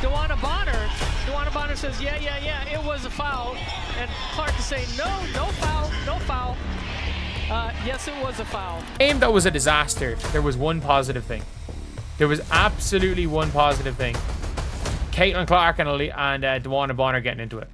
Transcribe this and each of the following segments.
Dewanna Bonner. Dewanna Bonner says, yeah, it was a foul. And Clark is saying, no foul, no foul. Yes, it was a foul. Game that was a disaster. There was one positive thing. There was absolutely one positive thing. Caitlin Clark and Dewanna Bonner getting into it.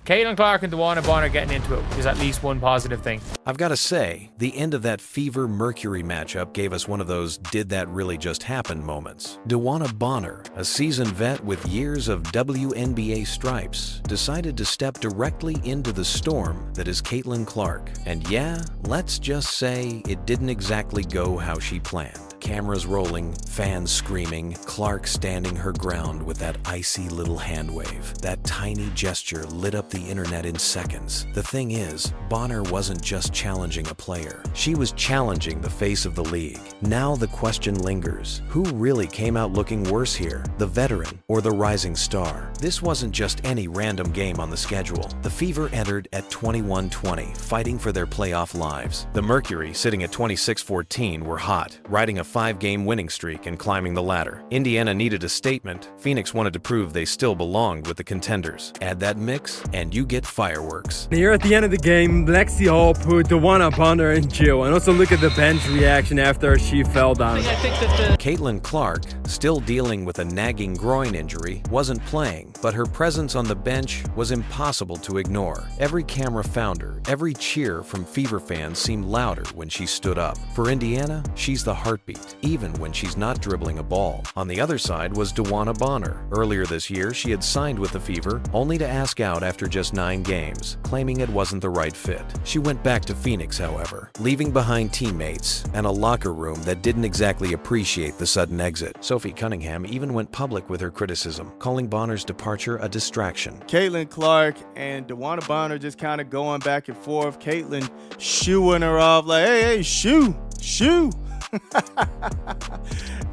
Caitlin Clark and Dewanna Bonner getting into it is at least one positive thing. I've got to say, the end of that Fever Mercury matchup gave us one of those did that really just happen moments. Dewanna Bonner, a seasoned vet with years of WNBA stripes, decided to step directly into the storm that is Caitlin Clark. And yeah, let's just say it didn't exactly go how she planned. Cameras rolling, fans screaming, Clark standing her ground with that icy little hand wave. That tiny gesture lit up the internet in seconds. The thing is, Bonner wasn't just challenging a player. She was challenging the face of the league. Now the question lingers. Who really came out looking worse here? The veteran or the rising star? This wasn't just any random game on the schedule. The Fever entered at 21-20, fighting for their playoff lives. The Mercury, sitting at 26-14, were hot, riding a 5-game winning streak and climbing the ladder. Indiana needed a statement. Phoenix wanted to prove they still belonged with the contenders. Add that mix, and you get fireworks. Here at the end of the game, Lexi Hall put Dewanna Bonner in jail. And also look at the bench reaction after she fell down. I think that Caitlin Clark, still dealing with a nagging groin injury, wasn't playing, but her presence on the bench was impossible to ignore. Every camera found her, every cheer from Fever fans seemed louder when she stood up. For Indiana, she's the heartbeat, even when she's not dribbling a ball. On the other side was Dewanna Bonner. Earlier this year, she had signed with the Fever, only to ask out after just 9 games, claiming it wasn't the right fit. She went back to Phoenix, however, leaving behind teammates and a locker room that didn't exactly appreciate the sudden exit. Sophie Cunningham even went public with her criticism, calling Bonner's departure a distraction. Caitlin Clark and Dewanna Bonner just kind of going back and forth. Caitlin shooing her off like, hey, shoo.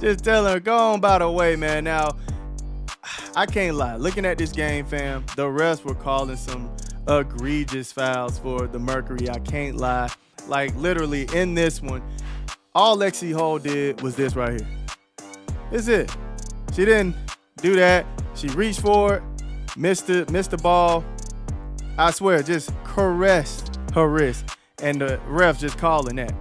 Just telling her, go on about her way, man. Now, I can't lie. Looking at this game, fam, the refs were calling some egregious fouls for the Mercury. I can't lie. Like, literally, in this one, all Lexi Hall did was this right here. It's it. She didn't do that. She reached for it, missed the ball. I swear, just caressed her wrist. And the ref just calling it.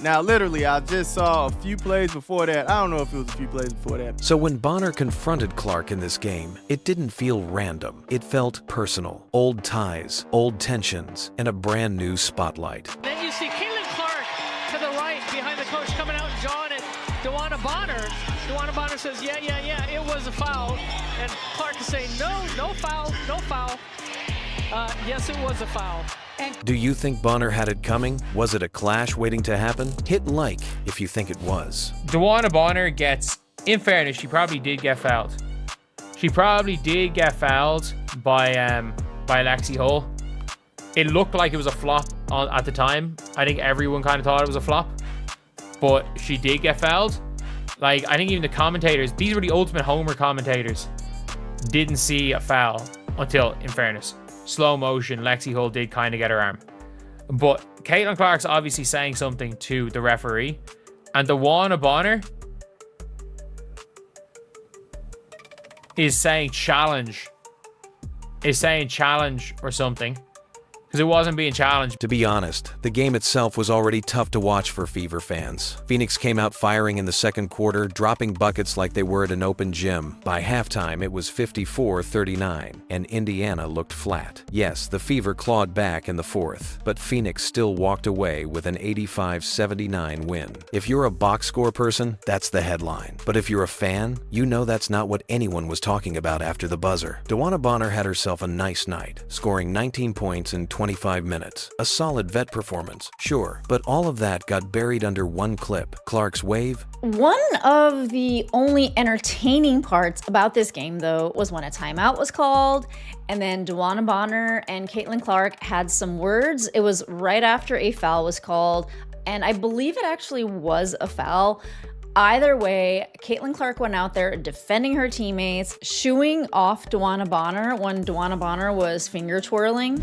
Now, literally, I just saw a few plays before that. I don't know if it was a few plays before that. So when Bonner confronted Clark in this game, it didn't feel random. It felt personal. Old ties, old tensions, and a brand new spotlight. then you see Caitlin Clark to the right behind the coach coming out and jawing at Dewanna Bonner. Dewanna Bonner says, yeah, it was a foul. And Clark is saying, no foul. Yes, it was a foul. Do you think Bonner had it coming? Was it a clash waiting to happen? Hit like if you think it was. Dewanna Bonner gets, in fairness, she probably did get fouled. She probably did get fouled by Lexi Hall. It looked like it was a flop at the time. I think everyone kind of thought it was a flop, but she did get fouled. Like, I think even the commentators, these were the ultimate homer commentators, didn't see a foul until, in fairness, slow motion, Lexi Hall did kind of get her arm. But Caitlin Clark's obviously saying something to the referee, and Dewanna Bonner is saying challenge or something, because it wasn't being challenged. To be honest, the game itself was already tough to watch for Fever fans. Phoenix came out firing in the second quarter, dropping buckets like they were at an open gym. By halftime, it was 54-39, and Indiana looked flat. Yes, the Fever clawed back in the fourth, but Phoenix still walked away with an 85-79 win. If you're a box score person, that's the headline. But if you're a fan, you know that's not what anyone was talking about after the buzzer. Dewanna Bonner had herself a nice night, scoring 19 points in 25 minutes. A solid vet performance, sure, but all of that got buried under one clip, Clark's wave. One of the only entertaining parts about this game, though, was when a timeout was called, and then Dewanna Bonner and Caitlin Clark had some words. It was right after a foul was called, and I believe it actually was a foul. Either way, Caitlin Clark went out there defending her teammates, shooing off Dewanna Bonner when Dewanna Bonner was finger twirling.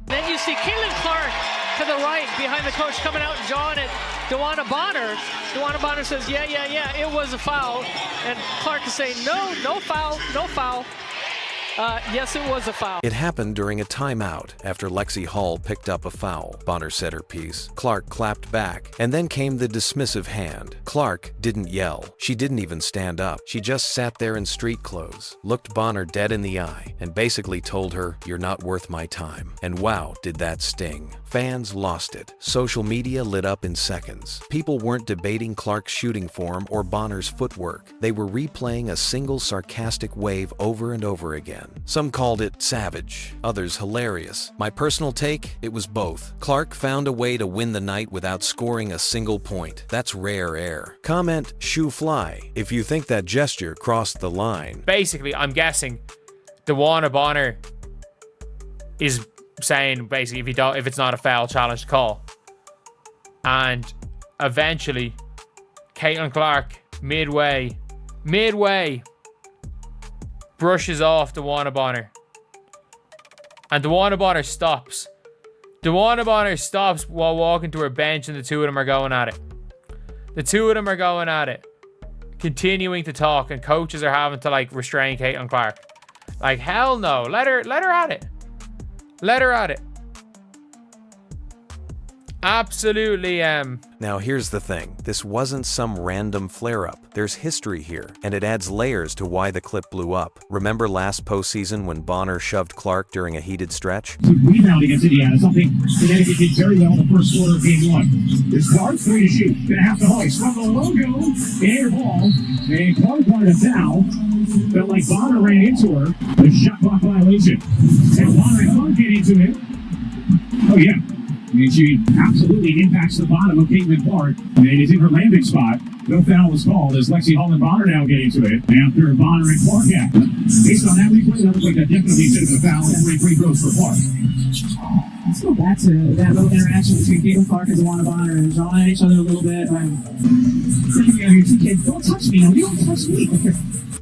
Then you see Caitlin Clark to the right behind the coach coming out and jawing at Dewanna Bonner. Dewanna Bonner says, yeah, it was a foul. And Clark is saying, no foul, no foul. Yes, it was a foul. It happened during a timeout after Lexi Hall picked up a foul. Bonner said her piece. Clark clapped back, and then came the dismissive hand. Clark didn't yell. She didn't even stand up. She just sat there in street clothes, looked Bonner dead in the eye, and basically told her, "You're not worth my time." And wow, did that sting. Fans lost it. Social media lit up in seconds. People weren't debating Clark's shooting form or Bonner's footwork. They were replaying a single sarcastic wave over and over again. Some called it savage, others hilarious. My personal take, it was both. Clark found a way to win the night without scoring a single point. That's rare air. Comment "shoe fly" if you think that gesture crossed the line. Basically, I'm guessing Dewanna Bonner is saying basically if it's not a foul, challenge the call. And eventually, Caitlin Clark midway brushes off Dewanna Bonner. And Dewanna Bonner stops. Dewanna Bonner stops while walking to her bench, and the two of them are going at it. The two of them are going at it. Continuing to talk, and coaches are having to restrain Caitlin Clark. Like, hell no. Let her at it. Let her at it. Absolutely. Now here's the thing. This wasn't some random flare-up. There's history here, and it adds layers to why the clip blew up. Remember last postseason when Bonner shoved Clark during a heated stretch? Rebound against Indiana, something Connecticut did very well in the first quarter of game one. It's Clark, 3 to shoot. Gonna have to hoist from the logo. Air ball. And Clark wanted a foul. Felt like Bonner ran into her. The shot clock violation. And Bonner and Clark get into it. Oh yeah. I mean, she absolutely impacts the bottom of Caitlin Clark, and is in her landing spot. No foul was called as Lexi Hall and Bonner now get into it after Bonner and Clark have. Based on that replay, that looks like that definitely should have been a foul and 3 free throws for Clark. Let's go back to that little interaction between Caitlin Clark and Dewanna Bonner and jawing at each other a little bit. You two kids, don't touch me. No, you don't touch me.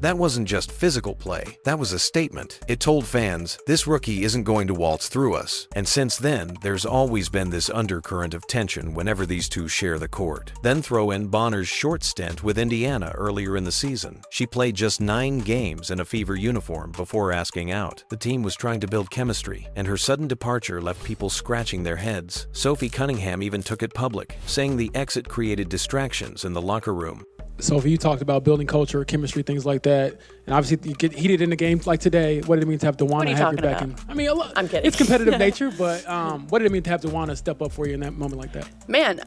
That wasn't just physical play, that was a statement. It told fans, this rookie isn't going to waltz through us. And since then, there's always been this undercurrent of tension whenever these two share the court. Then throw in Bonner's short stint with Indiana earlier in the season. She played just 9 games in a Fever uniform before asking out. The team was trying to build chemistry, and her sudden departure left people scratching their heads. Sophie Cunningham even took it public, saying the exit created distractions in the locker room. Sophie, you talked about building culture, chemistry, things like that. And obviously, you get heated in the game like today. What did it mean to have Dewanna have your back? I mean, I'm kidding. It's competitive nature, but what did it mean to have Dewanna step up for you in that moment like that? Man,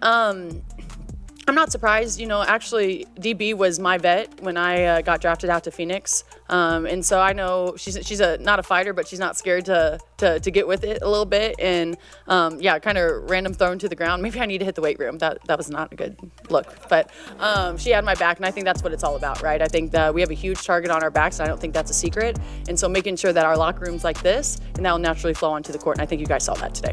I'm not surprised. You know, actually, DB was my vet when I got drafted out to Phoenix. And so I know she's not a fighter, but she's not scared to get with it a little bit. And yeah, kind of random thrown to the ground. Maybe I need to hit the weight room. That was not a good look. But she had my back, and I think that's what it's all about, right? I think that we have a huge target on our backs, and I don't think that's a secret. And so making sure that our locker room's like this, and that will naturally flow onto the court. And I think you guys saw that today.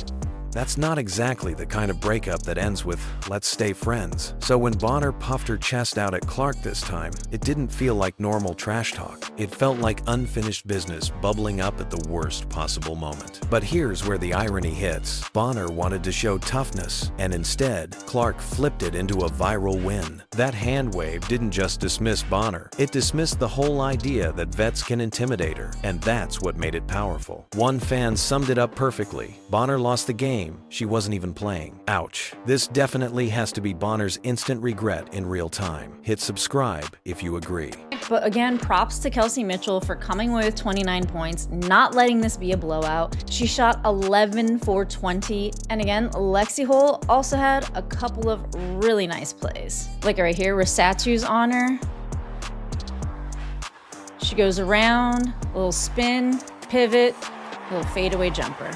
That's not exactly the kind of breakup that ends with, "let's stay friends." So when Bonner puffed her chest out at Clark this time, it didn't feel like normal trash talk. It felt like unfinished business bubbling up at the worst possible moment. But here's where the irony hits. Bonner wanted to show toughness, and instead, Clark flipped it into a viral win. That hand wave didn't just dismiss Bonner, it dismissed the whole idea that vets can intimidate her, and that's what made it powerful. One fan summed it up perfectly. Bonner lost the game. She wasn't even playing. Ouch. This definitely has to be Bonner's instant regret in real time. Hit subscribe if you agree. But again, props to Kelsey Mitchell for coming away with 29 points, not letting this be a blowout. She shot 11 for 20. And again, Lexi Hall also had a couple of really nice plays. Like right here, where Satu's on her. She goes around, a little spin, pivot, a little fadeaway jumper.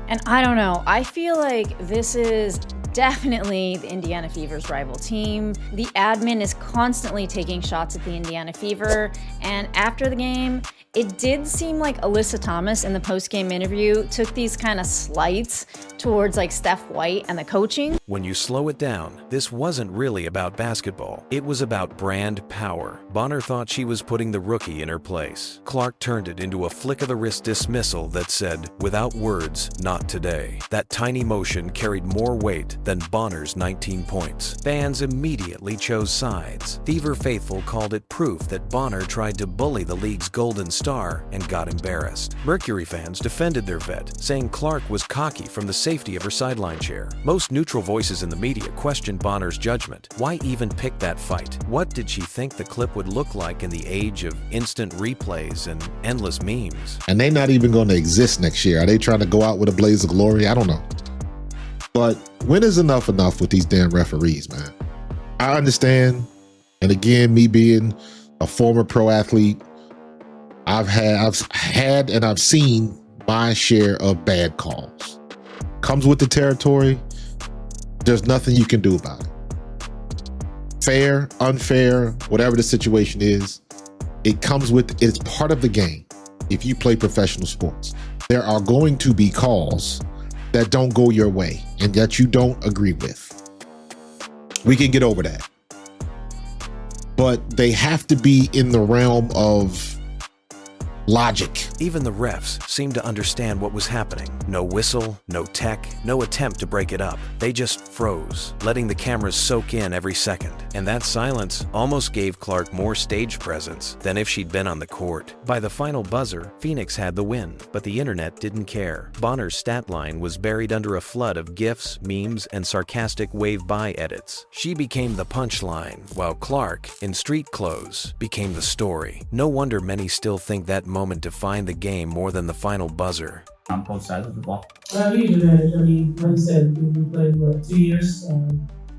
And I don't know, I feel like this is definitely the Indiana Fever's rival team. The admin is constantly taking shots at the Indiana Fever, and after the game, it did seem like Alyssa Thomas in the post-game interview took these kind of slights towards like Steph White and the coaching. When you slow it down, this wasn't really about basketball. It was about brand power. Bonner thought she was putting the rookie in her place. Clark turned it into a flick-of-the-wrist dismissal that said, without words, not today. That tiny motion carried more weight than Bonner's 19 points. Fans immediately chose sides. Fever faithful called it proof that Bonner tried to bully the league's golden star and got embarrassed. Mercury fans defended their vet, saying Clark was cocky from the safety of her sideline chair. Most neutral voices in the media questioned Bonner's judgment. Why even pick that fight? What did she think the clip would look like in the age of instant replays and endless memes? And they're not even going to exist next year. Are they trying to go out with a blaze of glory? I don't know. But when is enough with these damn referees, man? I understand. And again, me being a former pro athlete, I've had and I've seen my share of bad calls. Comes with the territory. There's nothing you can do about it. Fair, unfair, whatever the situation is, it's part of the game. If you play professional sports, there are going to be calls that don't go your way and that you don't agree with. We can get over that. But they have to be in the realm of logic. Even the refs seemed to understand what was happening. No whistle, no tech, no attempt to break it up. They just froze, letting the cameras soak in every second. And that silence almost gave Clark more stage presence than if she'd been on the court. By the final buzzer, Phoenix had the win, but the internet didn't care. Bonner's stat line was buried under a flood of GIFs, memes, and sarcastic wave-by edits. She became the punchline, while Clark, in street clothes, became the story. No wonder many still think that moment defined the game more than the final buzzer. On both sides of the ball. Huge advantage. I mean, like you said, we played, 2 years?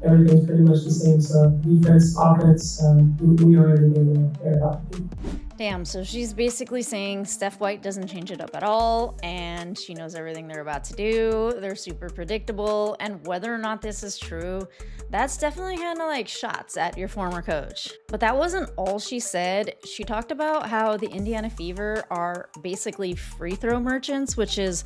Everything's pretty much the same stuff. Defense, offense, we are everything very happy. Damn, so she's basically saying Steph White doesn't change it up at all, and she knows everything they're about to do. They're super predictable, and whether or not this is true, that's definitely kind of like shots at your former coach. But that wasn't all she said. She talked about how the Indiana Fever are basically free throw merchants, which is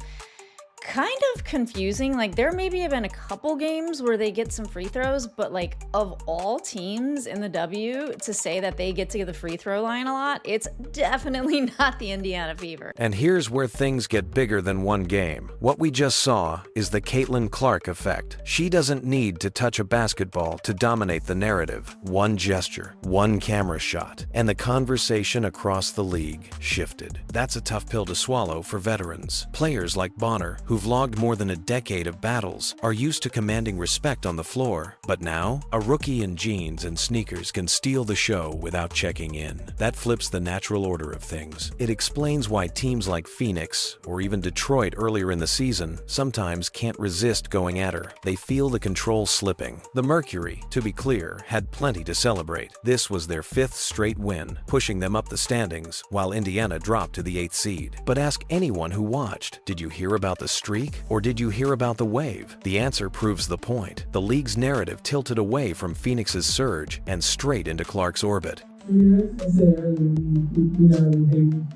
kind of confusing. Like, there maybe have been a couple games where they get some free throws, but like, of all teams in the W to say that they get to the free throw line a lot, it's definitely not the Indiana Fever. And here's where things get bigger than one game. What we just saw is the Caitlin Clark effect. She doesn't need to touch a basketball to dominate the narrative. One gesture, one camera shot, and the conversation across the league shifted. That's a tough pill to swallow for veterans. Players like Bonner, who've logged more than a decade of battles, are used to commanding respect on the floor. But now, a rookie in jeans and sneakers can steal the show without checking in. That flips the natural order of things. It explains why teams like Phoenix, or even Detroit earlier in the season, sometimes can't resist going at her. They feel the control slipping. The Mercury, to be clear, had plenty to celebrate. This was their 5th straight win, pushing them up the standings, while Indiana dropped to the 8th seed. But ask anyone who watched, did you hear about the streak, or did you hear about the wave? The answer proves the point. The league's narrative tilted away from Phoenix's surge and straight into Clark's orbit. Yeah, I said earlier,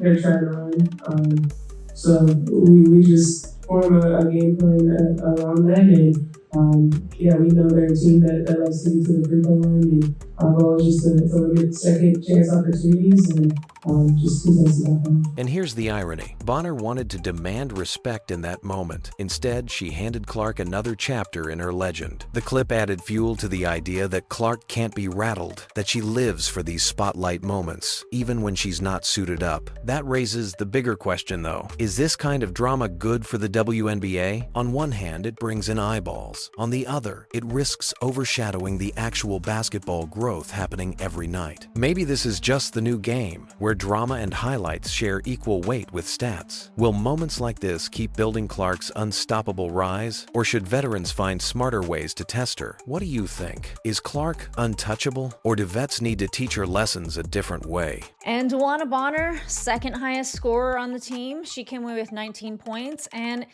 they're trying to run. So we just form a game plan around that. And we know they're a team that likes to get to the free throw line. And our goal is just to get second chance opportunities and just contest that. And here's the irony. Bonner wanted to demand respect in that moment. Instead, she handed Clark another chapter in her legend. The clip added fuel to the idea that Clark can't be rattled, that she lives for these spotlight moments, even when she's not suited up. That raises the bigger question, though. Is this kind of drama good for the WNBA? On one hand, it brings in eyeballs. On the other, it risks overshadowing the actual basketball growth happening every night. Maybe this is just the new game, where drama and highlights share equal weight with stats. Will moments like this keep building Clark's unstoppable rise, or should veterans find smarter ways to test her? What do you think? Is Clark untouchable, or do vets need to teach her lessons a different way? And Dewanna Bonner, second highest scorer on the team. She came away with 19 points, and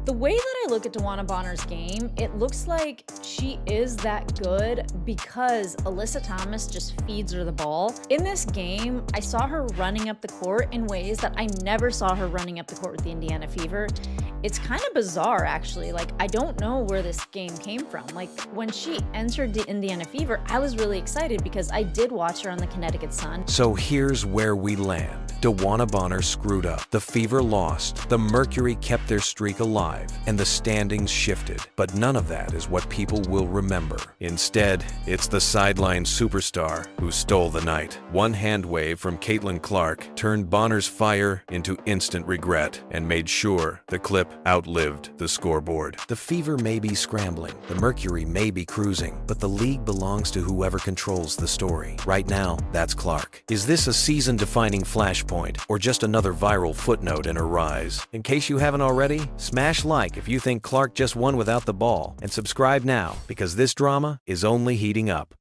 the way that I look at Dewanna Bonner's game, it looks like she is that good because Alyssa Thomas just feeds her the ball. In this game, I saw her running up the court in ways that I never saw her running up the court with the Indiana Fever. It's kind of bizarre, actually. Like, I don't know where this game came from. Like, when she entered the Indiana Fever, I was really excited because I did watch her on the Connecticut Sun. So here's where we land. Dewanna Bonner screwed up. The Fever lost. The Mercury kept their streak alive, and the standings shifted. But none of that is what people will remember. Instead, it's the sideline superstar who stole the night. One hand wave from Caitlin Clark turned Bonner's fire into instant regret and made sure the clip outlived the scoreboard. The Fever may be scrambling, the Mercury may be cruising, but the league belongs to whoever controls the story. Right now, that's Clark. Is this a season-defining flashpoint, or just another viral footnote in her rise? In case you haven't already, smash like if you think Clark just won without the ball, and subscribe now, because this drama is only heating up.